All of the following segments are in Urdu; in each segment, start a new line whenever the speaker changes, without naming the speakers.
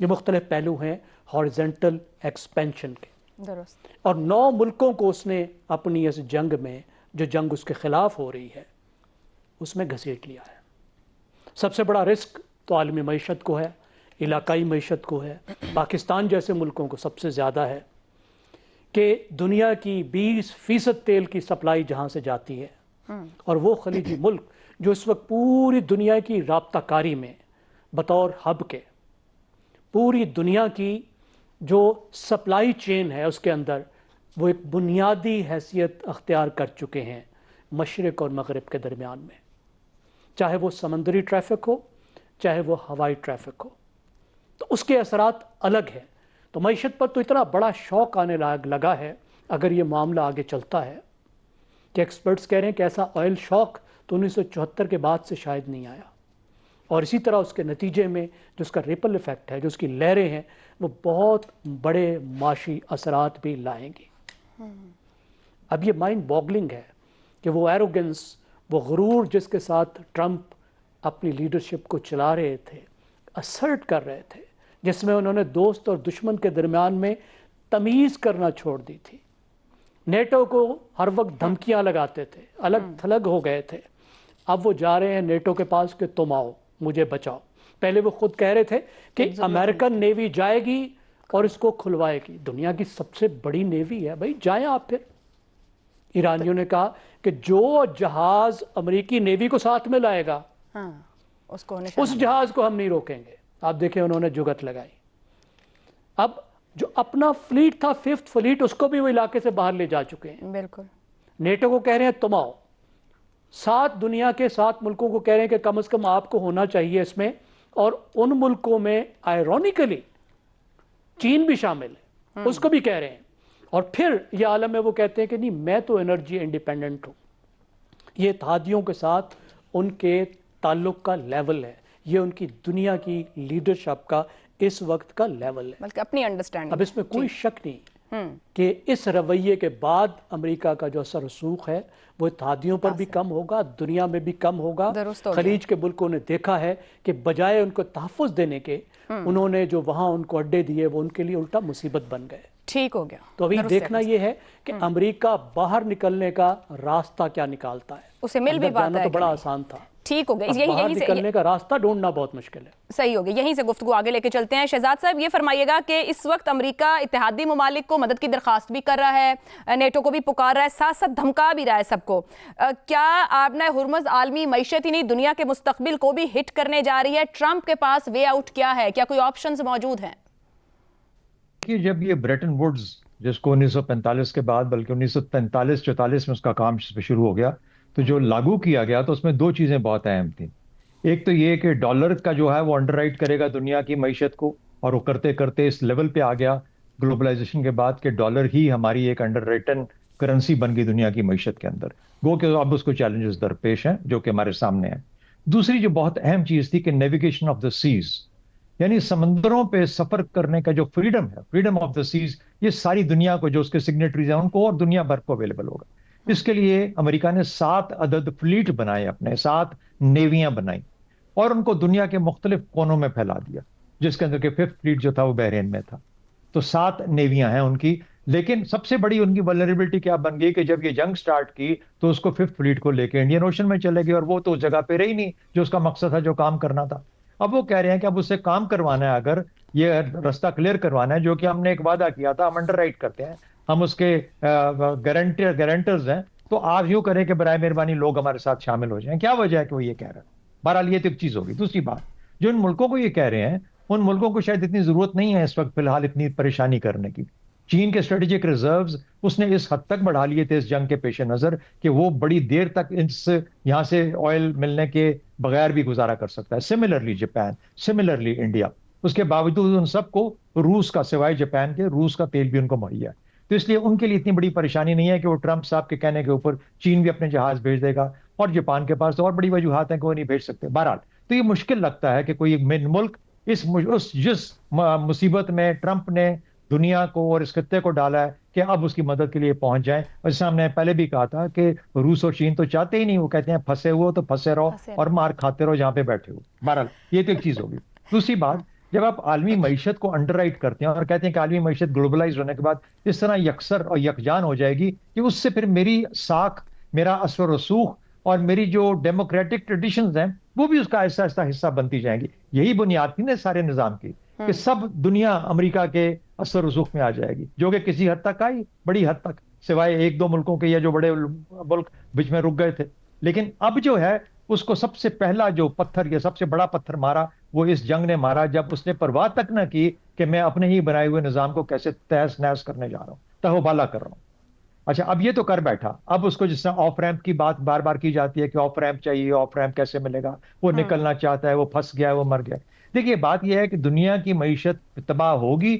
یہ مختلف پہلو ہیں ہارزنٹل ایکسپینشن کے،
درست.
اور 9 ملکوں کو اس نے اپنی اس جنگ میں، جو جنگ اس کے خلاف ہو رہی ہے، اس میں گھسیٹ لیا ہے. سب سے بڑا رسک تو عالمی معیشت کو ہے، علاقائی معیشت کو ہے، پاکستان جیسے ملکوں کو سب سے زیادہ ہے کہ دنیا کی 20% تیل کی سپلائی جہاں سے جاتی ہے، اور وہ خلیجی ملک جو اس وقت پوری دنیا کی رابطہ کاری میں بطور ہب کے، پوری دنیا کی جو سپلائی چین ہے اس کے اندر وہ ایک بنیادی حیثیت اختیار کر چکے ہیں مشرق اور مغرب کے درمیان میں، چاہے وہ سمندری ٹریفک ہو، چاہے وہ ہوائی ٹریفک ہو. تو اس کے اثرات الگ ہیں. تو معیشت پر تو اتنا بڑا شوق آنے لگا ہے اگر یہ معاملہ آگے چلتا ہے کہ ایکسپرٹس کہہ رہے ہیں کہ ایسا آئل شاک تو 1974 کے بعد سے شاید نہیں آیا، اور اسی طرح اس کے نتیجے میں جو اس کا ریپل ایفیکٹ ہے، جو اس کی لہریں ہیں، وہ بہت بڑے معاشی اثرات بھی لائیں گی. اب یہ مائنڈ باگلنگ ہے کہ وہ ایروگنس، وہ غرور جس کے ساتھ ٹرمپ اپنی لیڈرشپ کو چلا رہے تھے، اسرٹ کر رہے تھے، جس میں انہوں نے دوست اور دشمن کے درمیان میں تمیز کرنا چھوڑ دی تھی، نیٹو کو ہر وقت دھمکیاں لگاتے تھے، الگ تھلگ ہو گئے تھے. اب وہ جا رہے ہیں نیٹو کے پاس کہ تم آؤ مجھے بچاؤ. پہلے وہ خود کہہ رہے تھے کہ امریکن نیوی جائے گی اور اس کو کھلوائے گی. دنیا کی سب سے بڑی نیوی ہے بھائی، جائیں آپ. پھر ایرانیوں نے کہا کہ جو جہاز امریکی نیوی کو ساتھ میں لائے گا اس جہاز کو ہم نہیں روکیں گے. آپ دیکھیں انہوں نے جگت لگائی. اب جو اپنا فلیٹ تھا، 5th فلیٹ، اس کو بھی وہ علاقے سے باہر لے جا چکے ہیں.
بالکل.
نیٹو کو کہہ رہے ہیں تم آؤ. 7 دنیا کے 7 ملکوں کو کہہ رہے ہیں کہ کم از کم آپ کو ہونا چاہیے اس میں، اور ان ملکوں میں آئرونیکلی چین بھی شامل ہے، اس کو بھی کہہ رہے ہیں. اور پھر یہ عالم میں وہ کہتے ہیں کہ نہیں، میں تو انرجی انڈیپینڈنٹ ہوں. یہ اتحادیوں کے ساتھ ان کے تعلق کا لیول ہے، یہ ان کی دنیا کی لیڈرشپ کا اس وقت کا لیول ہے،
بلکہ اپنی انڈرسٹینڈنگ.
اب اس میں کوئی شک نہیں کہ اس رویے کے بعد امریکہ کا جو اثر رسوخ ہے وہ اتحادیوں پر بھی کم ہوگا، دنیا میں بھی کم ہوگا. خلیج کے ملکوں نے دیکھا ہے کہ بجائے ان کو تحفظ دینے کے، انہوں نے جو وہاں ان کو اڈے دیے وہ ان کے لیے الٹا مصیبت بن گئے.
ٹھیک ہو گیا.
تو ابھی دیکھنا یہ ہے کہ امریکہ باہر نکلنے کا راستہ کیا نکالتا ہے.
اسے مل بھی پاتا ہے
تو بڑا آسان تھا.
ٹھیک ہو گیا.
باہر نکلنے کا راستہ ڈھونڈنا بہت مشکل ہے.
صحیح ہو گیا. یہیں سے گفتگو آگے لے کے چلتے ہیں. شہزاد صاحب یہ فرمائیے گا کہ اس وقت امریکہ اتحادی ممالک کو مدد کی درخواست بھی کر رہا ہے، نیٹو کو بھی پکار رہا ہے، ساتھ ساتھ دھمکا بھی رہا ہے سب کو. کیا آبنہ ہرمز عالمی معیشت ہی نہیں دنیا کے مستقبل کو بھی ہٹ کرنے جا رہی ہے؟ ٹرمپ کے پاس وے آؤٹ کیا ہے؟ کیا کوئی آپشنز موجود ہیں؟
کہ جب یہ بریٹن ووڈز، جس کو 1945 کے بعد بلکہ 1943-44 میں اس کا کام شروع ہو گیا، تو جو لاگو کیا گیا تو اس میں 2 چیزیں بہت اہم تھیں. ایک تو یہ کہ ڈالر کا جو ہے وہ انڈر رائٹ کرے گا دنیا کی معیشت کو، اور وہ کرتے کرتے اس لیول پہ آ گیا گلوبلائزیشن کے بعد کہ ڈالر ہی ہماری ایک انڈر ریٹن کرنسی بن گئی دنیا کی معیشت کے اندر. گو کہ اب اس کو چیلنجز درپیش ہیں جو کہ ہمارے سامنے ہیں. دوسری جو بہت اہم چیز تھی کہ نیویگیشن آف دا سیز، یعنی سمندروں پہ سفر کرنے کا جو فریڈم ہے، فریڈم آف دا سیز، یہ ساری دنیا کو، جو اس کے سگنیٹریز ہیں ان کو اور دنیا بھر کو اویلیبل ہوگا. اس کے لیے امریکہ نے 7 عدد فلیٹ بنائے، اپنے 7 نیویاں بنائیں اور ان کو دنیا کے مختلف کونوں میں پھیلا دیا، جس کے اندر کہ 5th فلیٹ جو تھا وہ بحرین میں تھا. تو 7 نیویاں ہیں ان کی. لیکن سب سے بڑی ان کی ولنریبلٹی کیا بن گئی کہ جب یہ جنگ سٹارٹ کی تو اس کو 5th فلیٹ کو لے کے انڈین اوشن میں چلے گئے، اور وہ تو اس جگہ پہ رہی نہیں جو اس کا مقصد تھا، جو کام کرنا تھا. اب وہ کہہ رہے ہیں کہ اب اس سے کام کروانا ہے، اگر یہ راستہ کلیئر کروانا ہے جو کہ ہم نے ایک وعدہ کیا تھا، ہم انڈر رائٹ کرتے ہیں، ہم اس کے گارنٹرز ہیں، تو آپ یوں کریں کہ برائے مہربانی لوگ ہمارے ساتھ شامل ہو جائیں. کیا وجہ ہے کہ وہ یہ کہہ رہے ہیں؟ بہرحال یہ تو ایک چیز ہوگی. دوسری بات، جو ان ملکوں کو یہ کہہ رہے ہیں، ان ملکوں کو شاید اتنی ضرورت نہیں ہے اس وقت فی الحال اتنی پریشانی کرنے کی. چین کے اسٹریٹجک ریزروز اس نے اس حد تک بڑھا لیے تھے اس جنگ کے پیش نظر کہ وہ بڑی دیر تک یہاں سے آئل ملنے کے بغیر بھی گزارا کر سکتا ہے. Similarly Japan, similarly India. اس کے باوجود ان سب کو روس کا، سوائے جاپان کے، روس کا تیل بھی ان کو مہیا ہے. تو اس لیے ان کے لیے اتنی بڑی پریشانی نہیں ہے کہ وہ ٹرمپ صاحب کے کہنے کے اوپر چین بھی اپنے جہاز بھیج دے گا، اور جاپان کے پاس تو اور بڑی وجوہات ہیں کہ وہ نہیں بھیج سکتے. بہرحال تو یہ مشکل لگتا ہے کہ کوئی ملک جس مصیبت میں ٹرمپ نے دنیا کو اور اس خطے کو ڈالا ہے کہ اب اس کی مدد کے لیے پہنچ جائیں. اور جیسے ہم نے پہلے بھی کہا تھا کہ روس اور چین تو چاہتے ہی نہیں، وہ کہتے ہیں پھنسے ہوئے تو پھنسے رہو اور مار کھاتے رہو جہاں پہ بیٹھے ہو. بہرحال یہ تو ایک چیز ہوگی. دوسری بات جب آپ عالمی معیشت کو انڈر رائٹ کرتے ہیں اور کہتے ہیں کہ عالمی معیشت گلوبلائز ہونے کے بعد اس طرح یکسر اور یکجان ہو جائے گی کہ اس سے پھر میری ساکھ، میرا اثر و رسوخ اور میری جو ڈیموکریٹک ٹریڈیشنز ہیں وہ بھی اس کا آہستہ آہستہ حصہ بنتی جائیں گی. یہی بنیاد تھی نا سارے نظام کی کہ سب دنیا امریکہ کے اثر و رسوخ میں آ جائے گی، جو کہ کسی حد تک آئی، بڑی حد تک، سوائے ایک دو ملکوں کے یا جو بڑے ملک بیچ میں رک گئے تھے. لیکن اب جو ہے اس کو سب سے پہلا جو پتھر یا سب سے بڑا پتھر مارا وہ اس جنگ نے مارا جب اس نے پرواہ تک نہ کی کہ میں اپنے ہی بنائے ہوئے نظام کو کیسے تہس نہس کرنے جا رہا ہوں، تہوبالا کر رہا ہوں. اچھا اب یہ تو کر بیٹھا، اب اس کو جس طرح آف ریمپ کی بات بار بار کی جاتی ہے کہ آف ریمپ چاہیے، آف ریمپ کیسے ملے گا، وہ نکلنا چاہتا ہے، وہ پھنس گیا ہے، وہ مر گیا. دیکھیے بات یہ ہے کہ دنیا کی معیشت تباہ ہوگی،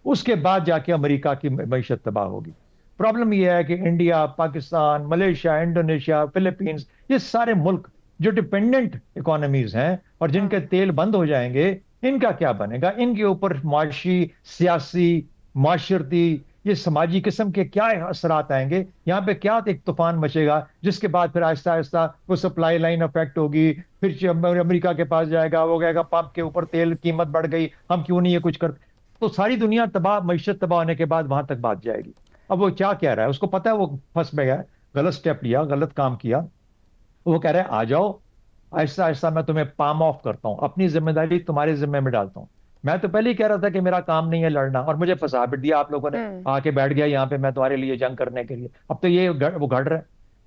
اس کے بعد جا کے امریکہ کی معیشت تباہ ہوگی. پرابلم یہ ہے کہ انڈیا، پاکستان، ملیشیا، انڈونیشیا، فلپینز، یہ سارے ملک جو ڈیپینڈنٹ اکانومیز ہیں اور جن کے تیل بند ہو جائیں گے، ان کا کیا بنے گا؟ ان کے اوپر معاشی، سیاسی، معاشرتی، یہ سماجی قسم کے کیا اثرات آئیں گے؟ یہاں پہ کیا ایک طوفان مچے گا جس کے بعد پھر آہستہ آہستہ وہ سپلائی لائن افیکٹ ہوگی، پھر امریکہ کے پاس جائے گا، وہ کہے گا پمپ کے اوپر تیل قیمت بڑھ گئی، ہم کیوں نہیں یہ کچھ کرتے؟ تو ساری دنیا تباہ، معیشت تباہ ہونے کے بعد وہاں تک بات جائے گی. اب وہ کیا کہہ رہا ہے؟ اس کو پتا ہے وہ پھنس میں گیا، غلط سٹیپ لیا، غلط کام کیا. وہ کہہ رہے ہیں آ جاؤ، آہستہ آہستہ میں تمہیں پام آف کرتا ہوں، اپنی ذمہ داری تمہارے ذمہ میں ڈالتا ہوں. میں تو پہلے ہی کہہ رہا تھا کہ میرا کام نہیں ہے لڑنا، اور مجھے پھنسا بھی دیا آپ لوگوں نے، آ کے بیٹھ گیا یہاں پہ میں تمہارے لیے جنگ کرنے کے لیے. اب تو یہ وہ گھڑ رہا ہے.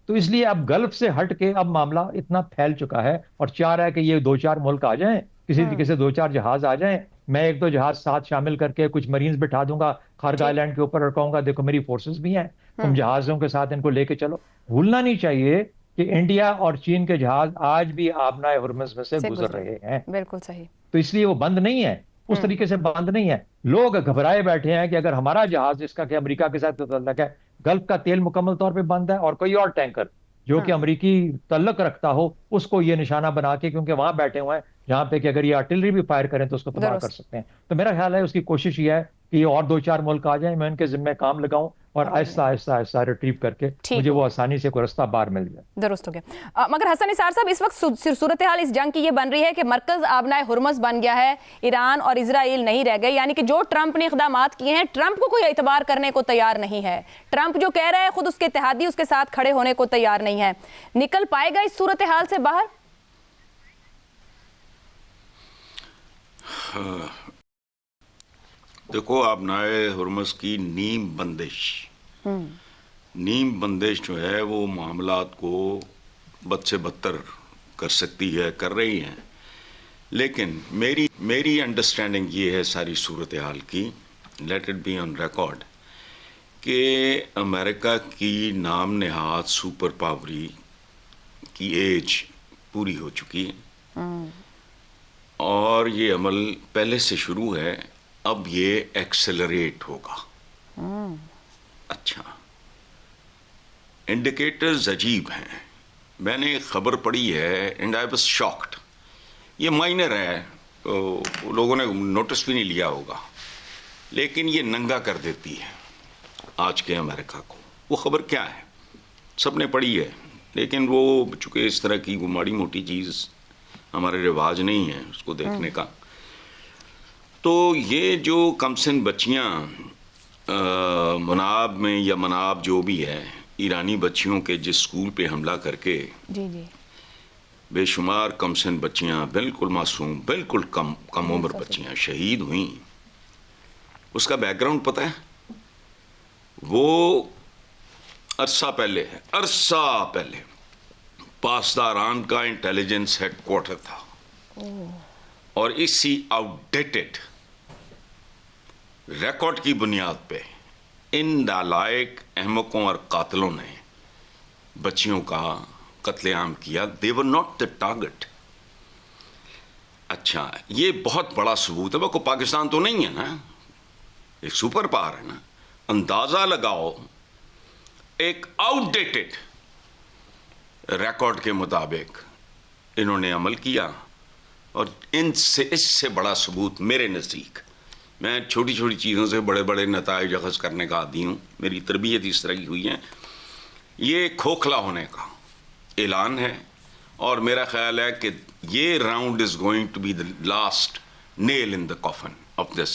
تو اس لیے اب گلف سے ہٹ کے اب معاملہ اتنا پھیل چکا ہے اور چاہ رہا ہے کہ یہ دو چار ملک آ جائیں، کسی طریقے سے دو چار جہاز آ جائیں، میں ایک دو جہاز ساتھ شامل کر کے کچھ مرینز بٹھا دوں گا خارگا آئیلینڈ کے اوپر، اور کہوں گا دیکھو میری فورسز بھی ہیں، تم جہازوں کے ساتھ ان کو لے کے چلو. بھولنا نہیں چاہیے کہ انڈیا اور چین کے جہاز آج بھی آبنائے ہرمز میں سے گزر رہے ہیں.
بالکل صحیح.
تو اس لیے وہ بند نہیں ہے، اس طریقے سے بند نہیں ہے. لوگ گھبرائے بیٹھے ہیں کہ اگر ہمارا جہاز جس کا کہ امریکہ کے ساتھ تعلق ہے، گلف کا تیل مکمل طور پہ بند ہے، اور کوئی اور ٹینکر جو کہ امریکی تعلق رکھتا ہو اس کو یہ نشانہ بنا کے، کیونکہ وہاں بیٹھے ہوئے ہیں جہاں پہ کہ اگر یہ آرٹلری بھی فائر کریں تو اس کو تباہ کر سکتے ہیں. تو میرا خیال ہے اس کی کوشش یہ ہے کہ یہ اور دو چار ملک آ جائیں، میں ان کے ذمہ کام لگاؤں اور آہستہ آہستہ آہستہ ریٹریو کر کے مجھے وہ آسانی سے کوئی رستہ باہر مل جائے.
درست ہو گیا. مگر حسن نثار صاحب، اس وقت صورتحال اس جنگ کی یہ بن رہی ہے کہ مرکز آبنائے ہرمز بن گیا ہے، ایران اور اسرائیل نہیں رہ گئے. یعنی کہ جو ٹرمپ نے اقدامات کیے ہیں، ٹرمپ کو کوئی اعتبار کرنے کو تیار نہیں ہے. ٹرمپ جو کہہ رہا ہے خود اس کے اتحادی اس کے ساتھ کھڑے ہونے کو تیار نہیں ہے. نکل پائے گا اس صورتحال سے باہر؟
دیکھو آبنائے ہرمز کی نیم بندش جو ہے وہ معاملات کو بد سے بدتر کر سکتی ہے، کر رہی ہیں. لیکن میری انڈرسٹینڈنگ یہ ہے ساری صورتحال کی، let it be on record, کہ امریکہ کی نام نہاد سپر پاوری کی ایج پوری ہو چکی ہے، اور یہ عمل پہلے سے شروع ہے، اب یہ ایکسلریٹ ہوگا. اچھا، انڈیکیٹرز عجیب ہیں. میں نے ایک خبر پڑھی ہے اینڈ آئی واز شاکڈ. یہ مائنر ہے، لوگوں نے نوٹس بھی نہیں لیا ہوگا، لیکن یہ ننگا کر دیتی ہے آج کے امریکہ کو. وہ خبر کیا ہے؟ سب نے پڑھی ہے، لیکن وہ چونکہ اس طرح کی وہ ماڑی موٹی چیز ہمارے رواج نہیں ہے اس کو دیکھنے کا. تو یہ جو کمسن بچیاں مناب میں یا مناب جو بھی ہے، ایرانی بچیوں کے جس سکول پہ حملہ کر کے بے شمار کمسن بچیاں، بالکل معصوم، بالکل کم عمر بچیاں شہید ہوئیں، اس کا بیک گراؤنڈ پتہ ہے؟ وہ عرصہ پہلے پاسداران کا انٹیلیجنس ہیڈ کوارٹر تھا، اور اسی آؤٹ ڈیٹڈ ریکارڈ کی بنیاد پہ ان نالائق احمقوں اور قاتلوں نے بچیوں کا قتل عام کیا. they were not the target. اچھا، یہ بہت بڑا ثبوت ہے. وہ پاکستان تو نہیں ہے نا، ایک سپر پاور ہے نا. اندازہ لگاؤ، ایک آؤٹ ڈیٹڈ ریکارڈ کے مطابق انہوں نے عمل کیا، اور اس سے بڑا ثبوت میرے نزدیک، میں چھوٹی چھوٹی چیزوں سے بڑے بڑے نتائج اخذ کرنے کا عادی ہوں، میری تربیت اس طرح کی ہوئی ہے. یہ کھوکھلا ہونے کا اعلان ہے، اور میرا خیال ہے کہ یہ round is going to be the last nail in the coffin of this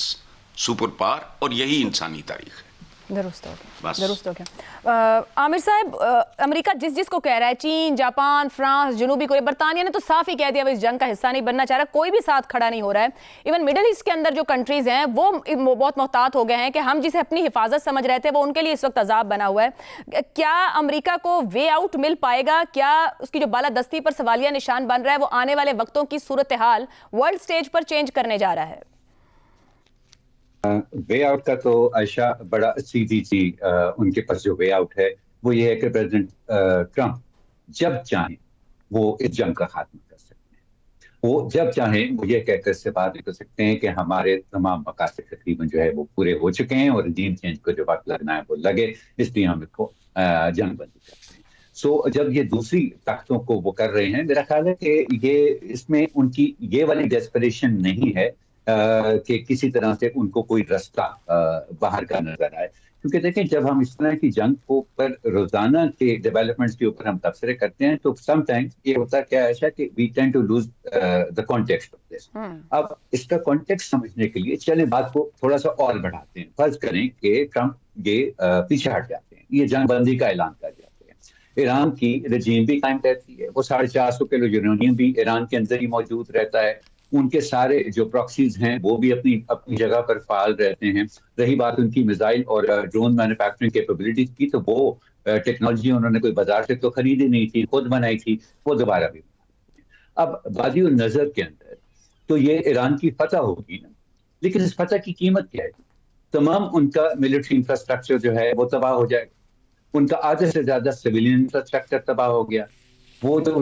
superpower, اور یہی انسانی تاریخ ہے.
درست ہو گیا،
بس.
درست ہو گیا. عامر صاحب، امریکہ جس کو کہہ رہا ہے، چین، جاپان، فرانس، جنوبی کوریا، برطانیہ نے تو صاف ہی کہہ دیا وہ اس جنگ کا حصہ نہیں بننا چاہ رہا، کوئی بھی ساتھ کھڑا نہیں ہو رہا ہے. ایون مڈل ایسٹ کے اندر جو کنٹریز ہیں وہ بہت محتاط ہو گئے ہیں کہ ہم جسے اپنی حفاظت سمجھ رہے تھے وہ ان کے لیے اس وقت عذاب بنا ہوا ہے. کیا امریکہ کو وے آؤٹ مل پائے گا؟ کیا اس کی جو بالادستی پر سوالیہ نشان بن رہا ہے وہ آنے والے وقتوں کی صورتحال ورلڈ سٹیج پر چینج کرنے جا رہا ہے؟
وے آؤٹ کا تو عائشہ بڑا سیدھی سی ان کے پاس جو وے آؤٹ ہے وہ یہ ہے کہ پریزیڈنٹ ٹرمپ جب چاہیں وہ اس جنگ کا خاتمہ کر سکتے ہیں. وہ جب چاہیں وہ یہ کہہ کر سے بات کر سکتے ہیں کہ ہمارے تمام مقاصد تقریباً جو ہے وہ پورے ہو چکے ہیں اور رجیم چینج کو جو وقت لگنا ہے وہ لگے، اس لیے ہم اس کو جنگ بندی کرتے ہیں. سو جب یہ دوسری طاقتوں کو وہ کر رہے ہیں، میرا خیال ہے کہ یہ اس میں ان کی یہ والی ڈیسپریشن نہیں ہے کہ کسی طرح سے ان کو کوئی رستہ باہر کا نظر آئے. کیونکہ دیکھیں جب ہم اس طرح کی جنگ کو پر روزانہ کے ڈیولپمنٹس کے اوپر ہم تبصرے کرتے ہیں تو سم ٹائمز یہ ہوتا کیا ہے کہ we tend to lose the context of this. اب اس کا کانٹیکسٹ سمجھنے کے لیے چلیں بات کو تھوڑا سا اور بڑھاتے ہیں. فرض کریں کہ ٹرمپ یہ پیچھے ہٹ جاتے ہیں، یہ جنگ بندی کا اعلان کر جاتے ہیں، ایران کی رجیم بھی قائم رہتی ہے، وہ 450 کلو یورینیم بھی ایران کے اندر ہی موجود رہتا ہے، ان کے سارے جو پراکسیز ہیں وہ بھی اپنی جگہ پر فعال رہتے ہیں. رہی بات ان کی میزائل اور ڈرون مینوفیکچرنگ کیپیبلٹیز کی، تو وہ ٹیکنالوجی انہوں نے کوئی بازار سے تو خریدی نہیں تھی، خود بنائی تھی، وہ دوبارہ بھی بنائی. اب وادی النظر کے اندر تو یہ ایران کی فتح ہوگی نا، لیکن اس فتح کی قیمت کیا ہے؟ تمام ان کا ملٹری انفراسٹرکچر جو ہے وہ تباہ ہو جائے گا، ان کا آدھے سے زیادہ سویلین انفراسٹرکچر تباہ ہو گیا. وہ تو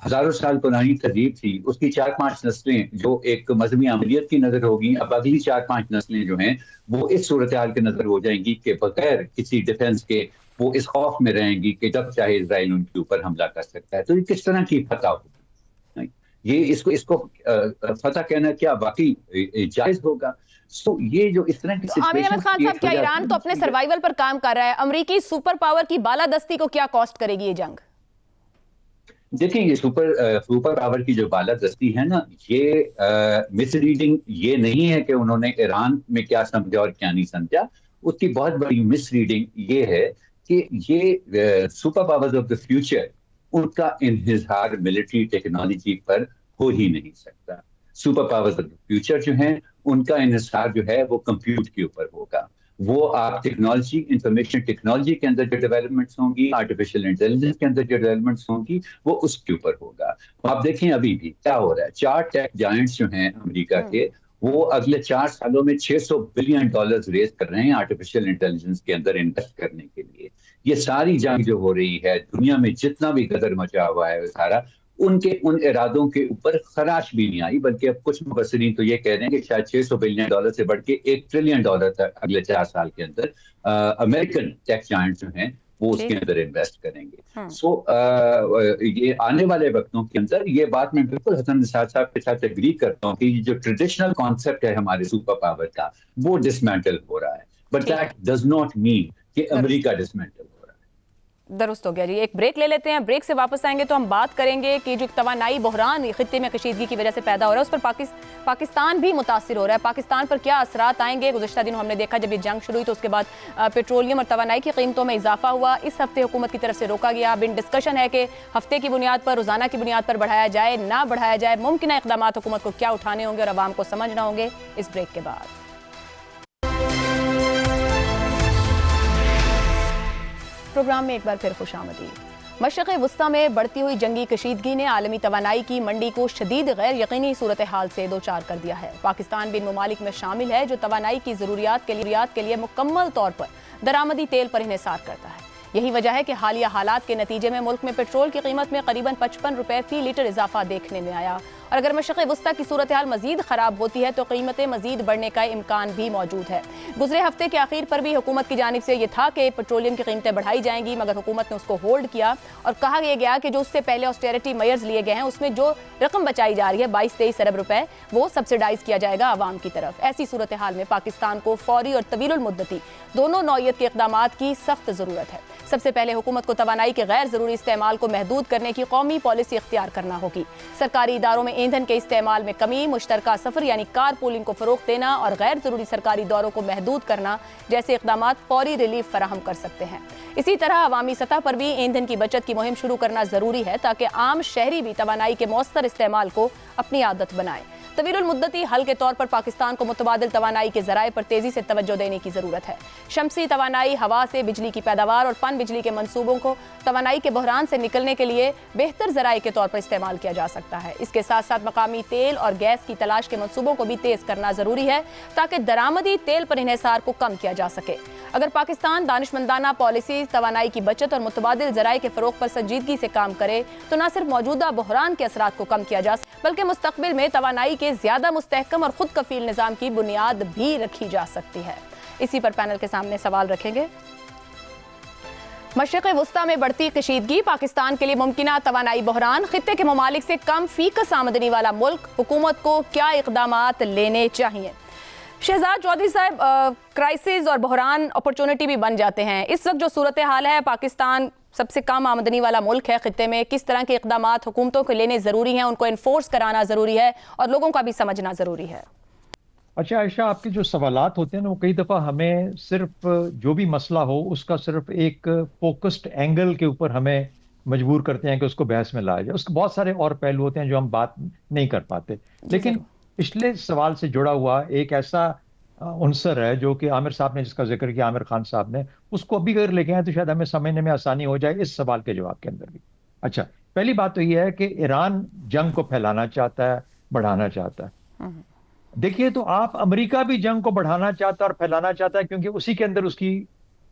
ہزاروں سال پرانی تہذیب تھی، اس کی 4-5 نسلیں جو ایک مذہبی عملیت کی نظر ہوگی، اب اگلی 4-5 نسلیں جو ہیں وہ اس صورتحال کی نظر ہو جائیں گی کہ بغیر کسی ڈیفنس کے وہ اس خوف میں رہیں گی کہ جب چاہے اسرائیل ان کے اوپر حملہ کر سکتا ہے. تو یہ کس طرح کی فتح ہوگی؟ یہ اس کو فتح کہنا کیا واقعی جائز ہوگا؟ سو یہ جو اس طرح کی
عامر احمد خان صاحب، کیا ایران تو اپنے سروائیول پر کام کر رہا ہے، امریکی سپر پاور کی بالادستی کو کیا کاسٹ کرے گی یہ جنگ؟
دیکھیں یہ سپر پاور کی جو بالادستی ہے نا، یہ مس ریڈنگ یہ نہیں ہے کہ انہوں نے ایران میں کیا سمجھا اور کیا نہیں سمجھا. اس کی بہت بڑی مس ریڈنگ یہ ہے کہ یہ super powers of the future ان کا انحصار ملٹری ٹیکنالوجی پر ہو ہی نہیں سکتا. Super powers of the future جو ہیں ان کا انحصار جو ہے وہ کمپیوٹ کے اوپر ہوگا. وہ آپ ٹیکنالوجی، انفارمیشن ٹیکنالوجی کے اندر جو ڈیولپمنٹس ہوں گی، آرٹیفیشیل انٹیلیجنس کے اندر جو ڈیولپمنٹس ہوں گی، وہ اس کے اوپر ہوگا. آپ دیکھیں ابھی بھی کیا ہو رہا ہے. 4 ٹیک جائنٹس جو ہیں امریکہ کے، وہ اگلے 4 سالوں میں $600 بلین ریز کر رہے ہیں آرٹیفیشیل انٹیلیجنس کے اندر انویسٹ کرنے کے لیے. یہ ساری جنگ جو ہو رہی ہے دنیا میں، جتنا بھی غدر مچا ہوا ہے سارا، ان ارادوں کے اوپر خراش بھی نہیں آئی، بلکہ اب کچھ مبصرین تو یہ کہہ رہے ہیں کہ شاید $600 بلین سے بڑھ کے $1 ٹریلین تک اگلے 4 سال کے اندر امریکن ٹیک جائنٹس جو ہیں وہ اس کے اندر انویسٹ کریں گے. سو یہ آنے والے وقتوں کے اندر یہ بات میں بالکل حسن نثار صاحب کے ساتھ ایگری کرتا ہوں کہ یہ جو ٹریڈیشنل کانسیپٹ ہے ہمارے سپر پاور کا وہ ڈسمینٹل ہو رہا ہے، but that does not mean کہ امریکہ ڈسمینٹل.
درست ہو گیا جی. ایک بریک لے لیتے ہیں، بریک سے واپس آئیں گے تو ہم بات کریں گے کہ جو توانائی بحران خطے میں کشیدگی کی وجہ سے پیدا ہو رہا ہے اس پر پاکستان بھی متاثر ہو رہا ہے. پاکستان پر کیا اثرات آئیں گے؟ گزشتہ دنوں ہم نے دیکھا جب یہ جنگ شروع ہوئی تو اس کے بعد پیٹرولیم اور توانائی کی قیمتوں میں اضافہ ہوا. اس ہفتے حکومت کی طرف سے روکا گیا. اب ان ڈسکشن ہے کہ ہفتے کی بنیاد پر، روزانہ کی بنیاد پر بڑھایا جائے نہ بڑھایا جائے. ممکنہ اقدامات حکومت کو کیا اٹھانے ہوں گے اور عوام کو سمجھنا ہوں گے. اس بریک کے بعد پروگرام میں ایک بار پھر خوش آمدید. مشرق وسطیٰ میں بڑھتی ہوئی جنگی کشیدگی نے عالمی توانائی کی منڈی کو شدید غیر یقینی صورتحال سے دوچار کر دیا ہے. پاکستان بھی ان ممالک میں شامل ہے جو توانائی کی ضروریات کے لیے مکمل طور پر درآمدی تیل پر انحصار کرتا ہے. یہی وجہ ہے کہ حالیہ حالات کے نتیجے میں ملک میں پیٹرول کی قیمت میں قریباً 55 روپے فی لیٹر اضافہ دیکھنے میں آیا. اور اگر مشرق وسطیٰ کی صورتحال مزید خراب ہوتی ہے تو قیمتیں مزید بڑھنے کا امکان بھی موجود ہے. گزرے ہفتے کے آخر پر بھی حکومت کی جانب سے یہ تھا کہ پیٹرولیم کی قیمتیں بڑھائی جائیں گی، مگر حکومت نے اس کو ہولڈ کیا اور کہا یہ گیا کہ جو اس سے پہلے آسٹیرٹی میئرز لیے گئے ہیں اس میں جو رقم بچائی جا رہی ہے 22-23 ارب روپے، وہ سبسیڈائز کیا جائے گا عوام کی طرف. ایسی صورتحال میں پاکستان کو فوری اور طویل المدتی دونوں نوعیت کے اقدامات کی سخت ضرورت ہے. سب سے پہلے حکومت کو توانائی کے غیر ضروری استعمال کو محدود کرنے کی قومی پالیسی اختیار کرنا ہوگی. سرکاری اداروں میں ایندھن کے استعمال میں کمی، مشترکہ سفر یعنی کار پولنگ کو فروغ دینا اور غیر ضروری سرکاری دوروں کو محدود کرنا جیسے اقدامات فوری ریلیف فراہم کر سکتے ہیں۔ اسی طرح عوامی سطح پر بھی ایندھن کی بچت کی مہم شروع کرنا ضروری ہے تاکہ عام شہری بھی توانائی کے مؤثر استعمال کو اپنی عادت بنائیں۔ طویل المدتی حل کے طور پر پاکستان کو متبادل توانائی کے ذرائع پر تیزی سے توجہ دینے کی ضرورت ہے۔ شمسی توانائی، ہوا سے بجلی کی پیداوار اور پن بجلی کے منصوبوں کو توانائی کے بحران سے نکلنے کے لیے بہتر ذرائع کے طور پر استعمال کیا جا سکتا ہے۔ اس کے ساتھ ساتھ مقامی تیل اور گیس کی تلاش کے منصوبوں کو بھی تیز کرنا ضروری ہے تاکہ درآمدی تیل پر انحصار کو کم کیا جا سکے۔ اگر پاکستان دانشمندانہ پالیسیز، توانائی کی بچت اور متبادل ذرائع کے فروغ پر سنجیدگی سے کام کرے تو نہ صرف موجودہ بحران کے اثرات کو کم کیا جا سکے بلکہ مستقبل میں توانائی کے زیادہ مستحکم اور خود کفیل نظام کی بنیاد بھی رکھی جا سکتی ہے۔ اسی پر پینل کے سامنے سوال رکھیں گے۔ مشرق وسطی میں بڑھتی کشیدگی، پاکستان کے لیے ممکنہ توانائی بحران، خطے کے ممالک سے کم فیکس آمدنی والا ملک، حکومت کو کیا اقدامات لینے چاہیے؟ شہزاد چودھری صاحب، کرائسس اور بحران اپرچونٹی بھی بن جاتے ہیں۔ اس وقت جو صورتحال ہے، پاکستان سب سے کم آمدنی والا ملک ہے خطے میں، کس طرح کے اقدامات حکومتوں کو لینے ضروری ہیں، ان کو انفورس کرانا ضروری ہے اور لوگوں کا بھی سمجھنا ضروری ہے؟
اچھا عائشہ، آپ کے جو سوالات ہوتے ہیں نا، وہ کئی دفعہ ہمیں صرف جو بھی مسئلہ ہو اس کا صرف ایک فوکسڈ اینگل کے اوپر ہمیں مجبور کرتے ہیں کہ اس کو بحث میں لایا جائے۔ اس کے بہت سارے اور پہلو ہوتے ہیں جو ہم بات نہیں کر پاتے، لیکن پچھلے سوال سے جڑا ہوا ایک ایسا عنصر ہے جو کہ عامر صاحب نے جس کا ذکر کیا، عامر خان صاحب نے، اس کو ابھی اگر لے کے آئے تو شاید ہمیں سمجھنے میں آسانی ہو جائے اس سوال کے جواب کے اندر بھی۔ اچھا، پہلی بات تو یہ ہے کہ ایران جنگ کو پھیلانا چاہتا ہے، بڑھانا چاہتا ہے۔ دیکھیے، تو آپ امریکہ بھی جنگ کو بڑھانا چاہتا ہے اور پھیلانا چاہتا ہے کیونکہ اسی کے اندر اس کی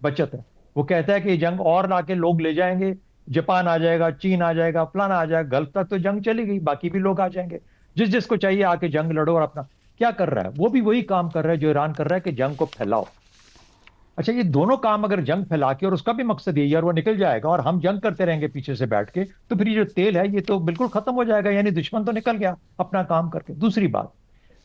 بچت ہے۔ وہ کہتا ہے کہ یہ جنگ اور لا کے لوگ لے جائیں گے، جاپان آ جائے گا، چین آ جائے گا، فلانا آ جائے گا، گلف تک تو جنگ چلی گئی، باقی بھی لوگ آ جائیں گے، جس کو چاہیے آ کے جنگ لڑو۔ اور اپنا کیا کر رہا ہے؟ وہ بھی وہی کام کر رہا ہے جو ایران کر رہا ہے کہ جنگ کو پھیلاؤ۔ اچھا، یہ دونوں کام اگر جنگ پھیلا کے، اور اس کا بھی مقصد یہی ہے، اور وہ نکل جائے گا اور ہم جنگ کرتے رہیں گے پیچھے سے بیٹھ کے، تو پھر یہ جو تیل ہے یہ تو بالکل ختم ہو جائے گا، یعنی دشمن تو نکل گیا اپنا کام کر کے۔ دوسری بات،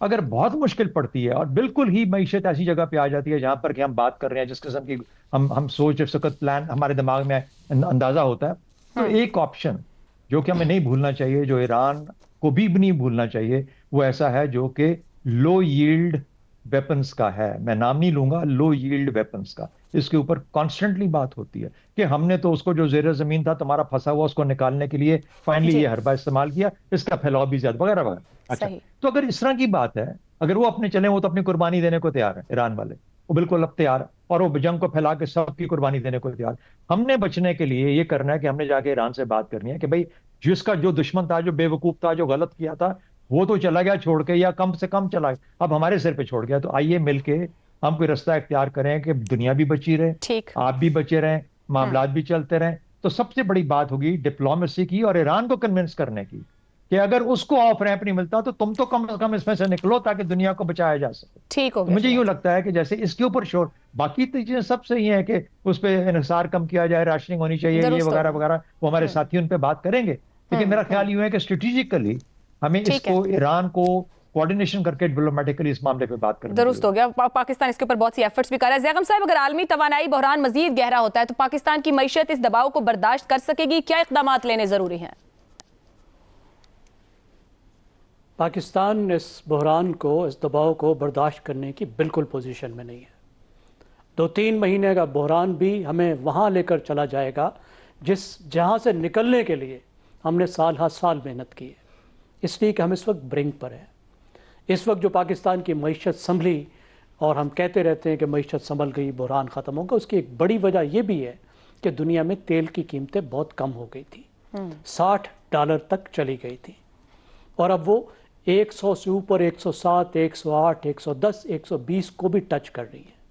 اگر بہت مشکل پڑتی ہے اور بالکل ہی معیشت ایسی جگہ پہ آ جاتی ہے جہاں پر کہ ہم بات کر رہے ہیں، جس قسم کی ہم سوچ سکت پلان ہمارے دماغ میں اندازہ ہوتا ہے، تو ایک آپشن جو کہ ہمیں نہیں بھولنا چاہیے، جو ایران کو بھی نہیں بھولنا چاہیے، وہ ایسا ہے جو کہ لو ییلڈ ویپنز کا ہے۔ میں نام نہیں لوں گا، لو ییلڈ ویپنز کا۔ اس کے اوپر کانسٹنٹلی بات ہوتی ہے کہ ہم نے تو اس کو جو زیر زمین تھا تمہارا پھنسا ہوا، اس کو نکالنے کے لیے فائنلی یہ حربہ استعمال کیا، اس کا پھیلاؤ بھی زیادہ وغیرہ وغیرہ۔ اچھا، تو اگر اس طرح کی بات ہے، اگر وہ اپنے چلیں، وہ تو اپنی قربانی دینے کو تیار ہے، ایران والے وہ بالکل اب تیار ہے، اور وہ جنگ کو پھیلا کے سب کی قربانی دینے کو تیار۔ ہم نے بچنے کے لیے یہ کرنا ہے کہ ہم نے جا کے ایران سے بات کرنی ہے کہ بھائی، جس کا جو دشمن تھا، جو بے وقوف تھا، جو غلط کیا تھا، وہ تو چلا گیا چھوڑ کے، یا کم سے کم چلا گیا، اب ہمارے سر پہ چھوڑ گیا، تو آئیے مل کے ہم کوئی رستہ اختیار کریں کہ دنیا بھی بچی رہے، آپ بھی بچے رہیں، معاملات بھی چلتے رہیں۔ تو سب سے بڑی بات ہوگی ڈپلومیسی کی اور ایران کو کنونس کرنے کی کہ اگر اس کو آف ریمپ نہیں ملتا تو تم تو کم از کم اس میں سے نکلو تاکہ دنیا کو بچایا جا سکے۔
ٹھیک ہو،
مجھے یوں لگتا ہے کہ جیسے اس کے اوپر شور، باقی تو چیزیں سب سے یہ ہے کہ اس پہ انحصار کم کیا جائے، راشننگ ہونی چاہیے، یہ وغیرہ وغیرہ، وہ ہمارے ساتھی ان پہ بات کریں گے، لیکن میرا خیال یوں ہے کہ اسٹریٹجیکلی ہمیں اس کو، ایران کو کوارڈینیشن کر کے ڈپلومیٹکلی اس معاملے پہ بات کریں۔
درست ہو گیا۔ پاکستان اس کے اوپر بہت سی ایفرٹس بھی کر رہا ہے۔ زیغم صاحب، اگر عالمی توانائی بحران مزید گہرا ہوتا ہے تو پاکستان کی معیشت اس دباؤ کو برداشت کر سکے گی؟ کیا اقدامات لینے ضروری ہیں؟
پاکستان اس بحران کو، اس دباؤ کو برداشت کرنے کی بالکل پوزیشن میں نہیں ہے۔ 2-3 مہینے کا بحران بھی ہمیں وہاں لے کر چلا جائے گا جہاں سے نکلنے کے لیے ہم نے سال ہر سال محنت کی ہے، اس لیے کہ ہم اس وقت برنک پر ہیں۔ اس وقت جو پاکستان کی معیشت سنبھلی، اور ہم کہتے رہتے ہیں کہ معیشت سنبھل گئی، بحران ختم ہوگا، اس کی ایک بڑی وجہ یہ بھی ہے کہ دنیا میں تیل کی قیمتیں بہت کم ہو گئی تھی، $60 تک چلی گئی تھی، اور اب وہ 100 سے اوپر 107، 108، 110، 120 کو بھی ٹچ کر رہی ہے۔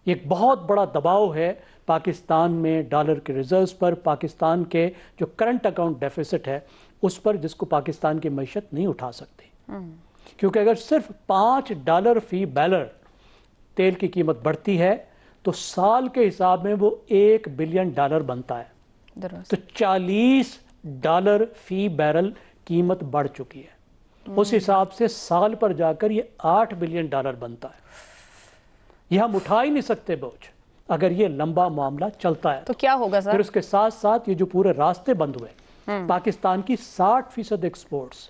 ایک بہت بڑا دباؤ ہے پاکستان میں ڈالر کے ریزروز پر، پاکستان کے جو کرنٹ اکاؤنٹ ڈیفیسٹ ہے اس پر، جس کو پاکستان کی معیشت نہیں اٹھا سکتی، کیونکہ اگر صرف $5 فی بیرل تیل کی قیمت بڑھتی ہے تو سال کے حساب میں وہ $1 بلین بنتا ہے، تو $40 فی بیرل قیمت بڑھ چکی ہے۔ اس حساب سے سال پر جا کر یہ $8 بلین بنتا ہے۔ یہ ہم اٹھا ہی نہیں سکتے بوجھ اگر یہ لمبا معاملہ چلتا ہے۔
تو کیا ہوگا سر؟
پھر اس کے ساتھ ساتھ یہ جو پورے راستے بند ہوئے، پاکستان کی 60% ایکسپورٹس